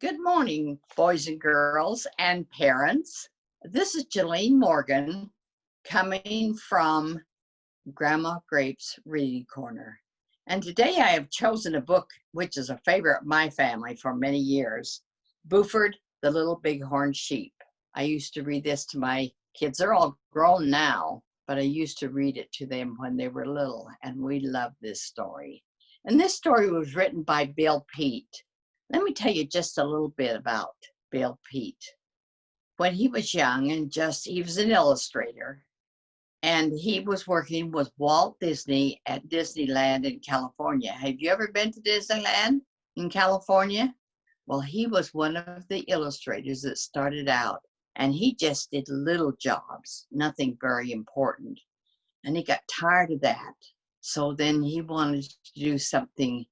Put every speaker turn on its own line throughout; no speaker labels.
Good morning, boys and girls and parents. This is Jylene Morgan coming from Grandma Grape's Reading Corner. And today I have chosen a book which is a favorite of my family for many years, Buford the Little Bighorn Sheep. I used to read this to my kids. They're all grown now, but I used to read it to them when they were little, and we love this story. And this story was written by Bill Peet. Let me tell you just a little bit about Bill Peet. When he was young and he was an illustrator, and he was working with Walt Disney at Disneyland in California. Have you ever been to Disneyland in California? Well, he was one of the illustrators that started out, and he just did little jobs, nothing very important. And he got tired of that. So then he wanted to do something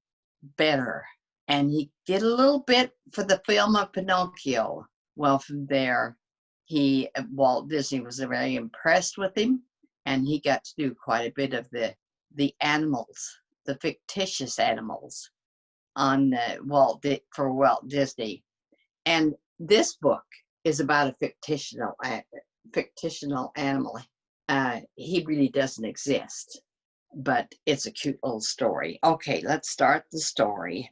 better. And he did a little bit for the film of Pinocchio. Well, from there, Walt Disney was very impressed with him, and he got to do quite a bit of the animals, the fictitious animals, on for Walt Disney. And this book is about a fictional animal. He really doesn't exist, but it's a cute little story. Okay, let's start the story.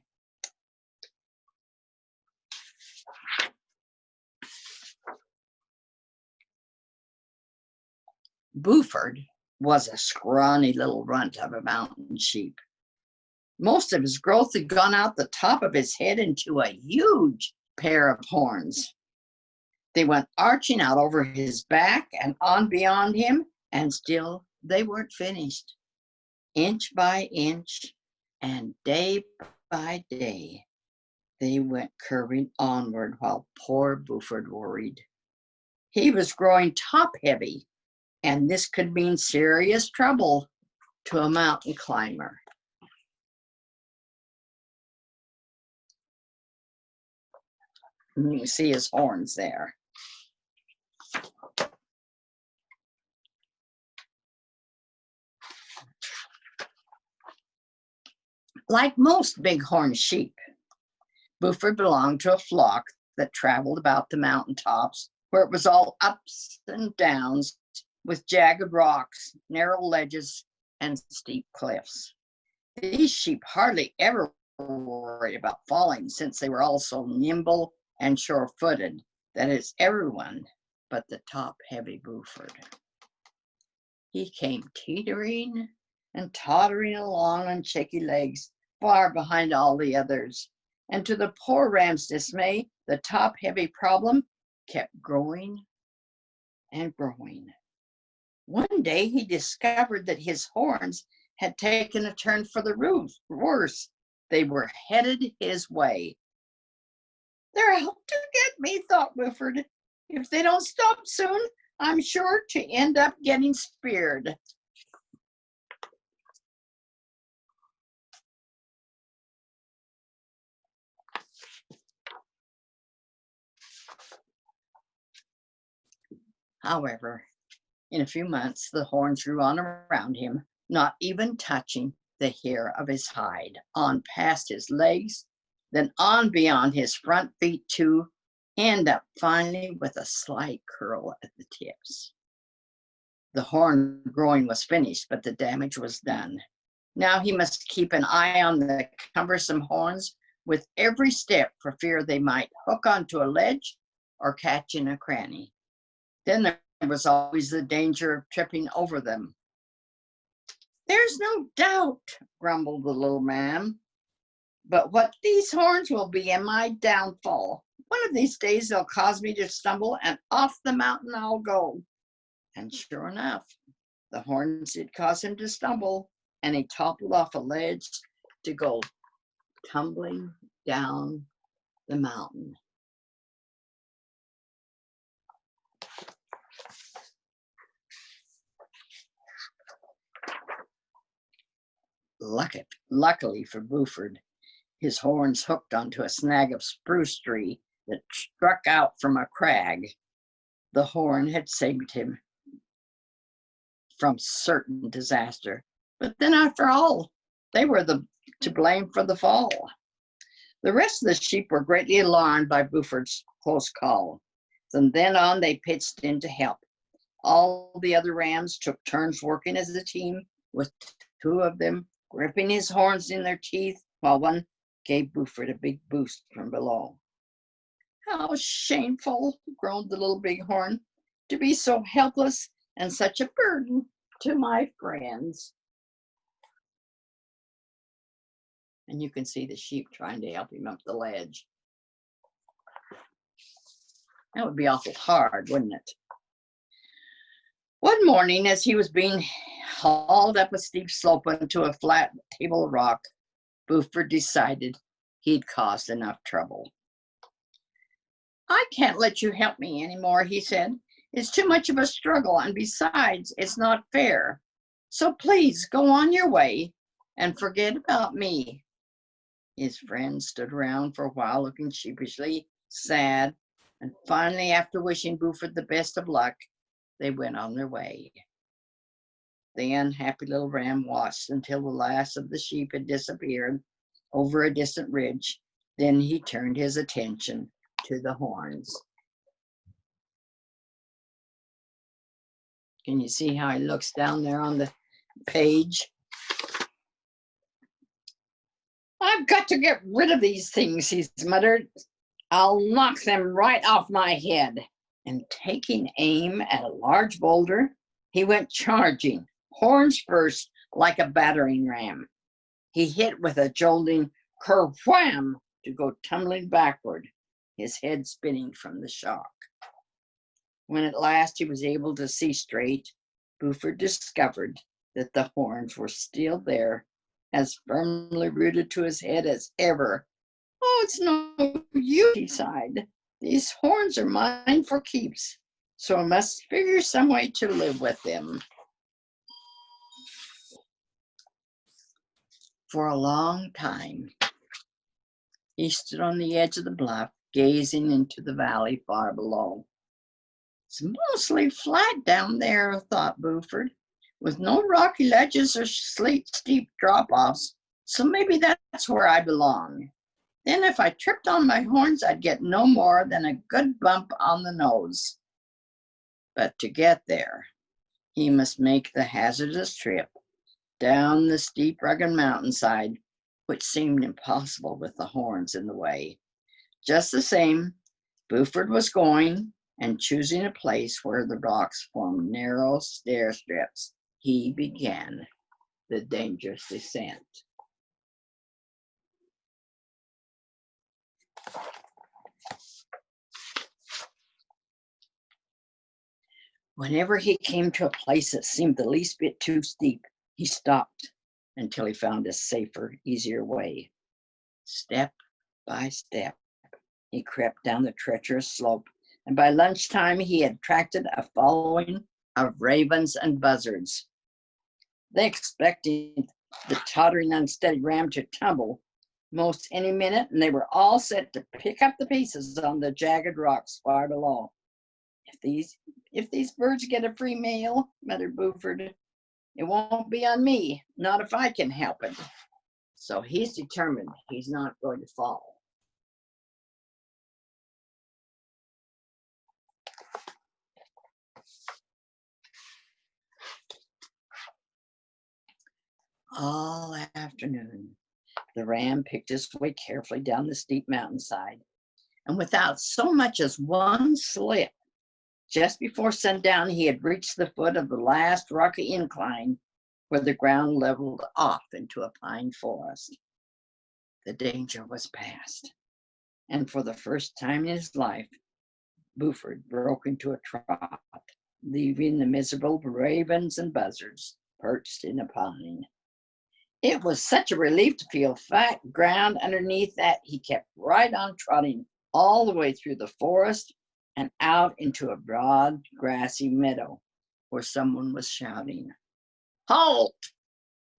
Buford was a scrawny little runt of a mountain sheep. Most of his growth had gone out the top of his head into a huge pair of horns. They went arching out over his back and on beyond him, and still they weren't finished. Inch by inch and day by day, they went curving onward while poor Buford worried. He was growing top-heavy, and this could mean serious trouble to a mountain climber. And you can see his horns there. Like most bighorn sheep, Buford belonged to a flock that traveled about the mountaintops, where it was all ups and downs with jagged rocks, narrow ledges, and steep cliffs. These sheep hardly ever worried about falling, since they were all so nimble and sure-footed. That is, everyone but the top-heavy Buford. He came teetering and tottering along on shaky legs, far behind all the others. And to the poor ram's dismay, the top-heavy problem kept growing and growing. One day he discovered that his horns had taken a turn for the worse. They were headed his way. "They're out to get me," thought Buford. "If they don't stop soon, I'm sure to end up getting speared." However, in a few months, the horns grew on around him, not even touching the hair of his hide, on past his legs, then on beyond his front feet to end up finally with a slight curl at the tips. The horn growing was finished, but the damage was done. Now he must keep an eye on the cumbersome horns with every step, for fear they might hook onto a ledge or catch in a cranny. Then there was always the danger of tripping over them. "There's no doubt," grumbled the little man, "but what these horns will be in my downfall. One of these days they'll cause me to stumble, and off the mountain I'll go." And sure enough, the horns did cause him to stumble, and he toppled off a ledge to go tumbling down the mountain. Luckily for Buford, his horns hooked onto a snag of spruce tree that struck out from a crag. The horn had saved him from certain disaster. But then, after all, they were to blame for the fall. The rest of the sheep were greatly alarmed by Buford's close call. From then on, they pitched in to help. All the other rams took turns working as a team, with two of them gripping his horns in their teeth, while one gave Buford a big boost from below. "How shameful," groaned the little bighorn, "to be so helpless and such a burden to my friends." And you can see the sheep trying to help him up the ledge. That would be awful hard, wouldn't it? One morning, as he was being hauled up a steep slope onto a flat table of rock, Buford decided he'd caused enough trouble. "I can't let you help me anymore," he said. "It's too much of a struggle, and besides, it's not fair. So please go on your way and forget about me." His friends stood around for a while, looking sheepishly sad, and finally, after wishing Buford the best of luck, they went on their way. The unhappy little ram watched until the last of the sheep had disappeared over a distant ridge. Then he turned his attention to the horns. Can you see how he looks down there on the page? "I've got to get rid of these things," he muttered. "I'll knock them right off my head." And taking aim at a large boulder, he went charging, horns first, like a battering ram. He hit with a jolting kerwham to go tumbling backward, his head spinning from the shock. When at last he was able to see straight, Buford discovered that the horns were still there, as firmly rooted to his head as ever. "Oh, it's no use," he sighed. "These horns are mine for keeps, so I must figure some way to live with them." For a long time, he stood on the edge of the bluff, gazing into the valley far below. "It's mostly flat down there," thought Buford, "with no rocky ledges or steep drop-offs, so maybe that's where I belong. Then if I tripped on my horns, I'd get no more than a good bump on the nose." But to get there, he must make the hazardous trip down the steep, rugged mountainside, which seemed impossible with the horns in the way. Just the same, Buford was going, and choosing a place where the rocks formed narrow stair strips, he began the dangerous descent. Whenever he came to a place that seemed the least bit too steep, he stopped until he found a safer, easier way. Step by step, he crept down the treacherous slope, and by lunchtime he had attracted a following of ravens and buzzards. They expected the tottering, unsteady ram to tumble most any minute, and they were all set to pick up the pieces on the jagged rocks far below. If these birds get a free meal," muttered Buford, "it won't be on me, not if I can help it." So he's determined he's not going to fall. All afternoon, the ram picked his way carefully down the steep mountainside, and without so much as one slip, just before sundown, he had reached the foot of the last rocky incline where the ground leveled off into a pine forest. The danger was past, and for the first time in his life, Buford broke into a trot, leaving the miserable ravens and buzzards perched in a pine. It was such a relief to feel flat ground underneath that he kept right on trotting all the way through the forest and out into a broad, grassy meadow where someone was shouting, "Halt!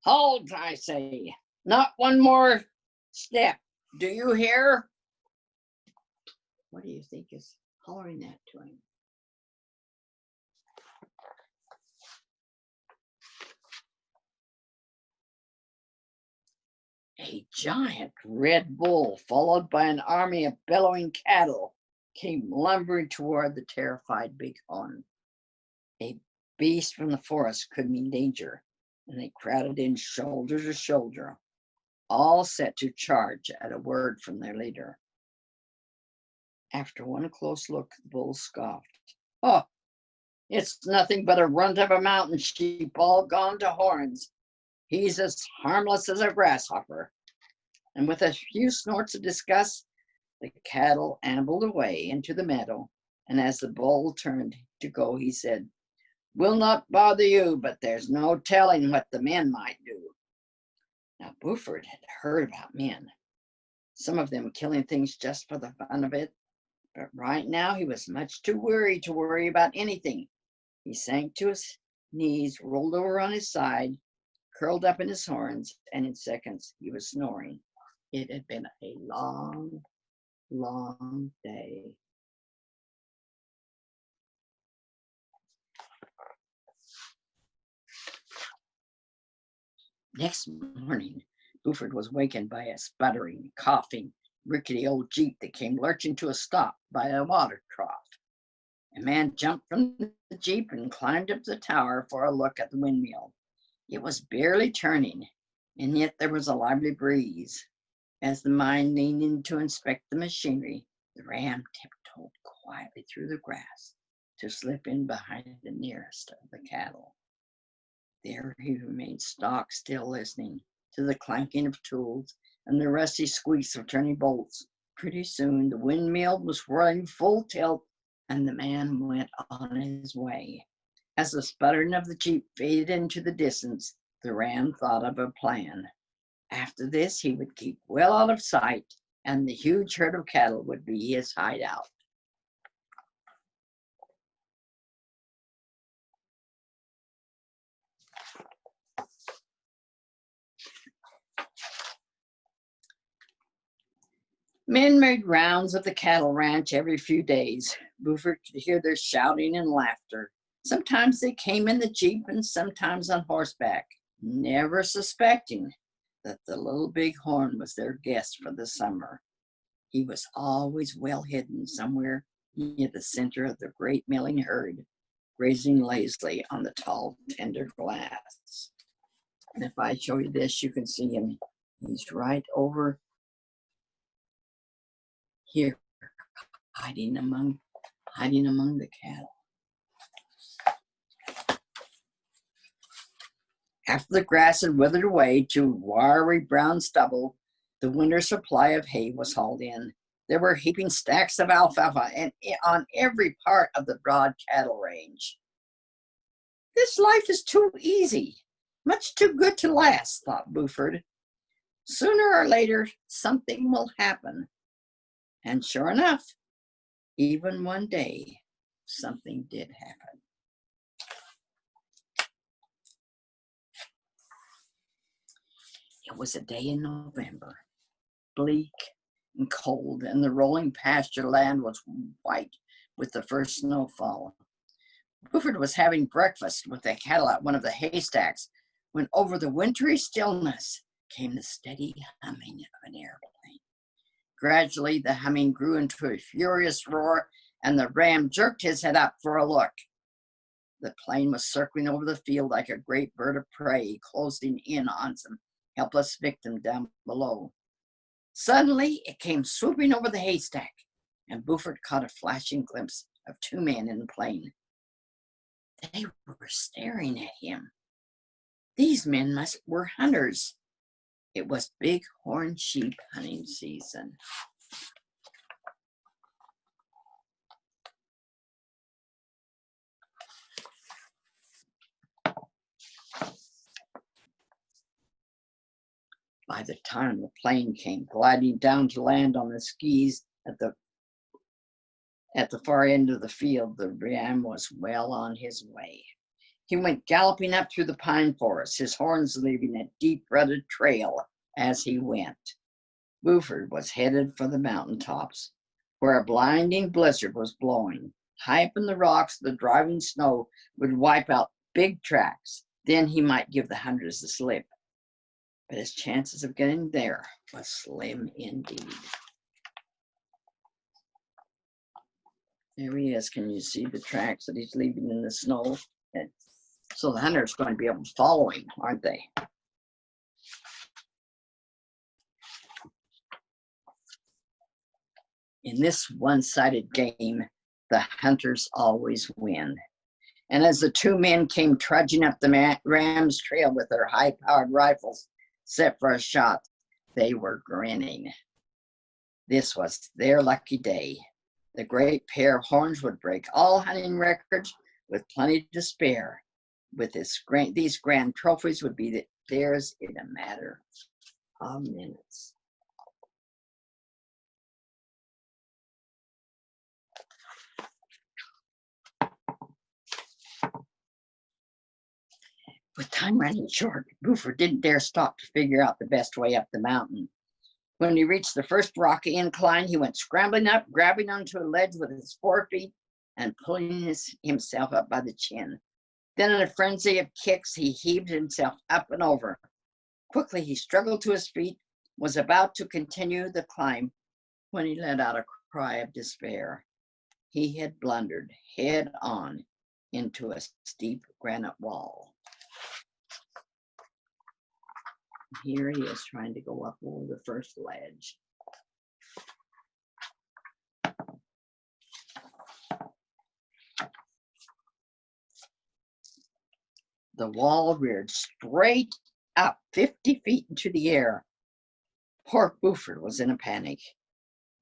Halt, I say! Not one more step! Do you hear?" What do you think is hollering that to him? A giant red bull, followed by an army of bellowing cattle, came lumbering toward the terrified bighorn. A beast from the forest could mean danger, and they crowded in shoulder to shoulder, all set to charge at a word from their leader. After one close look, the bull scoffed. Oh, it's nothing but a runt of a mountain sheep all gone to horns. He's as harmless as a grasshopper. And with a few snorts of disgust, the cattle ambled away into the meadow. And as the bull turned to go, he said, "Will not bother you, but there's no telling what the men might do." Now, Buford had heard about men, some of them killing things just for the fun of it. But right now, he was much too weary to worry about anything. He sank to his knees, rolled over on his side, curled up in his horns, and in seconds he was snoring. It had been a long, long day. Next morning, Buford was wakened by a sputtering, coughing, rickety old jeep that came lurching to a stop by a water trough. A man jumped from the jeep and climbed up the tower for a look at the windmill. It was barely turning, and yet there was a lively breeze. As the man leaned in to inspect the machinery, the ram tiptoed quietly through the grass to slip in behind the nearest of the cattle. There he remained stock still, listening to the clanking of tools and the rusty squeaks of turning bolts. Pretty soon the windmill was whirling full tilt, and the man went on his way. As the sputtering of the jeep faded into the distance, the ram thought of a plan. After this, he would keep well out of sight, and the huge herd of cattle would be his hideout. Men made rounds of the cattle ranch every few days. Buford could hear their shouting and laughter. Sometimes they came in the jeep and sometimes on horseback, never suspecting that the little bighorn was their guest for the summer. He was always well hidden somewhere near the center of the great milling herd, grazing lazily on the tall, tender grass. And if I show you this, you can see him. He's right over here, hiding among the cattle. After the grass had withered away to wiry brown stubble, the winter supply of hay was hauled in. There were heaping stacks of alfalfa on every part of the broad cattle range. This life is too easy, much too good to last, thought Buford. Sooner or later, something will happen. And sure enough, even one day, something did happen. It was a day in November, bleak and cold, and the rolling pasture land was white with the first snowfall. Buford was having breakfast with the cattle at one of the haystacks when over the wintry stillness came the steady humming of an airplane. Gradually, the humming grew into a furious roar, and the ram jerked his head up for a look. The plane was circling over the field like a great bird of prey, closing in on some helpless victim down below. Suddenly, it came swooping over the haystack, and Buford caught a flashing glimpse of two men in the plane. They were staring at him. These men were hunters. It was bighorn sheep hunting season. By the time the plane came gliding down to land on the skis at the far end of the field, the ram was well on his way. He went galloping up through the pine forest, his horns leaving a deep-rutted trail as he went. Buford was headed for the mountaintops, where a blinding blizzard was blowing. High up in the rocks, the driving snow would wipe out big tracks. Then he might give the hunters the slip. but his chances of getting there was slim indeed. There he is. Can you see the tracks that he's leaving in the snow? And so the hunter's going to be able to follow him, aren't they? In this one-sided game, the hunters always win. And as the two men came trudging up the ram's trail with their high-powered rifles set for a shot, they were grinning. This was their lucky day. The great pair of horns would break all hunting records with plenty to spare. With these grand trophies would be theirs in a matter of minutes. With time running short, Buford didn't dare stop to figure out the best way up the mountain. When he reached the first rocky incline, he went scrambling up, grabbing onto a ledge with his forefeet and pulling himself up by the chin. Then in a frenzy of kicks, he heaved himself up and over. Quickly, he struggled to his feet, was about to continue the climb when he let out a cry of despair. He had blundered head on into a steep granite wall. Here he is trying to go up over the first ledge. The wall reared straight up 50 feet into the air. Poor Buford was in a panic.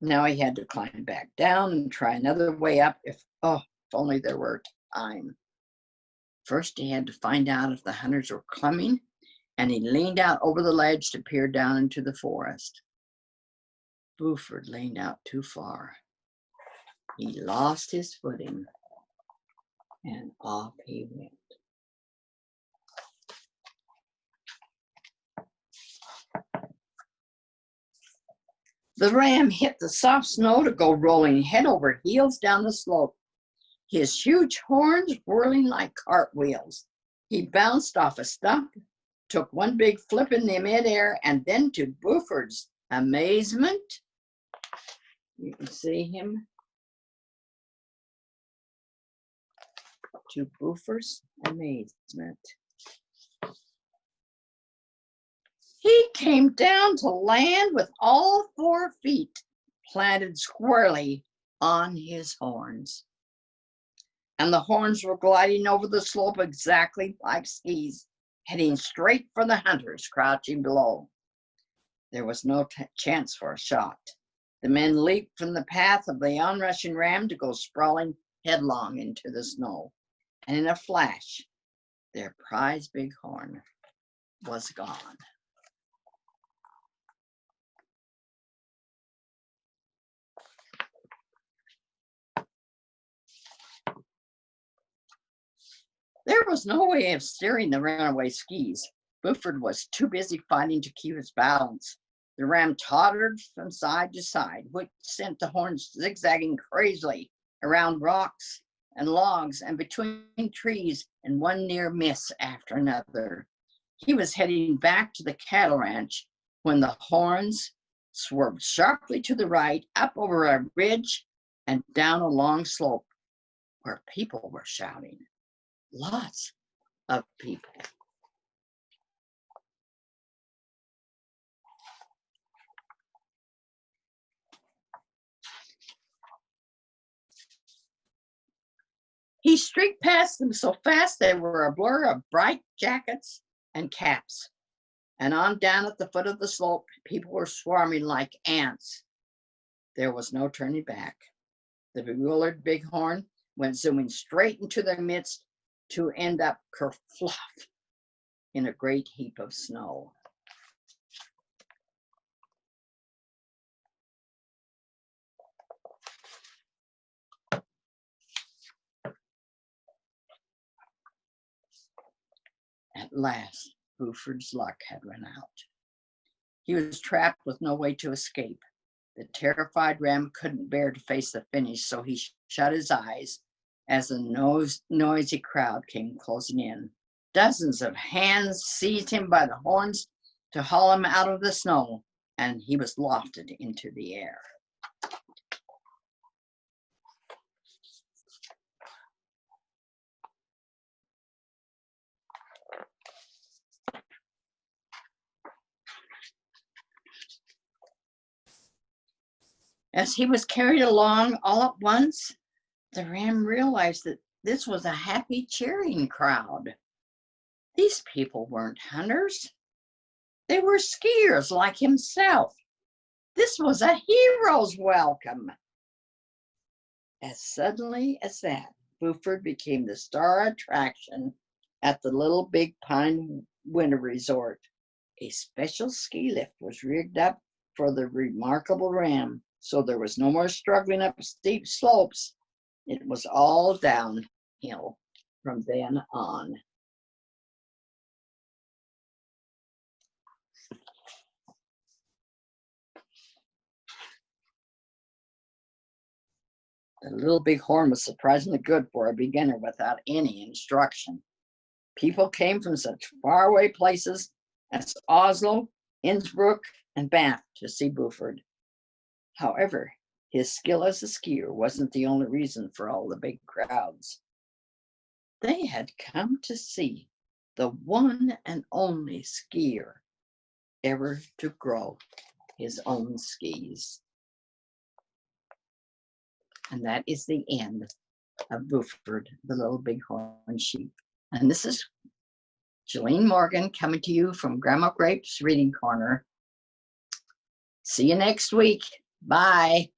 Now he had to climb back down and try another way up if only there were time. First, he had to find out if the hunters were coming, and he leaned out over the ledge to peer down into the forest. Buford leaned out too far. He lost his footing, and off he went. The ram hit the soft snow to go rolling head over heels down the slope, his huge horns whirling like cartwheels. He bounced off a stump, took one big flip in the midair, and then to Buford's amazement, you can see him. To Buford's amazement, he came down to land with all 4 feet planted squarely on his horns. And the horns were gliding over the slope exactly like skis, heading straight for the hunters crouching below. There was no chance for a shot. The men leaped from the path of the onrushing ram to go sprawling headlong into the snow. And in a flash, their prized bighorn was gone. There was no way of steering the runaway skis. Buford was too busy fighting to keep his balance. The ram tottered from side to side, which sent the horns zigzagging crazily around rocks and logs and between trees, and one near miss after another. He was heading back to the cattle ranch when the horns swerved sharply to the right, up over a ridge and down a long slope where people were shouting. Lots of people. He streaked past them so fast they were a blur of bright jackets and caps. And on down at the foot of the slope, people were swarming like ants. There was no turning back. The bewildered bighorn went zooming straight into their midst to end up kerfluff in a great heap of snow. At last, Buford's luck had run out. He was trapped with no way to escape. The terrified ram couldn't bear to face the finish, so he shut his eyes as a noisy crowd came closing in. Dozens of hands seized him by the horns, to haul him out of the snow, and he was lofted into the air. As he was carried along, all at once, the ram realized that this was a happy, cheering crowd. These people weren't hunters. They were skiers like himself. This was a hero's welcome. As suddenly as that, Buford became the star attraction at the Little Big Pine Winter Resort. A special ski lift was rigged up for the remarkable ram, so there was no more struggling up steep slopes. It was all downhill from then on. The Little Bighorn was surprisingly good for a beginner without any instruction. People came from such faraway places as Oslo, Innsbruck, and Banff to see Buford. However, his skill as a skier wasn't the only reason for all the big crowds. They had come to see the one and only skier ever to grow his own skis. And that is the end of Buford the Little Bighorn Sheep. And this is Jylene Morgan coming to you from Grandma Grape's Reading Corner. See you next week. Bye.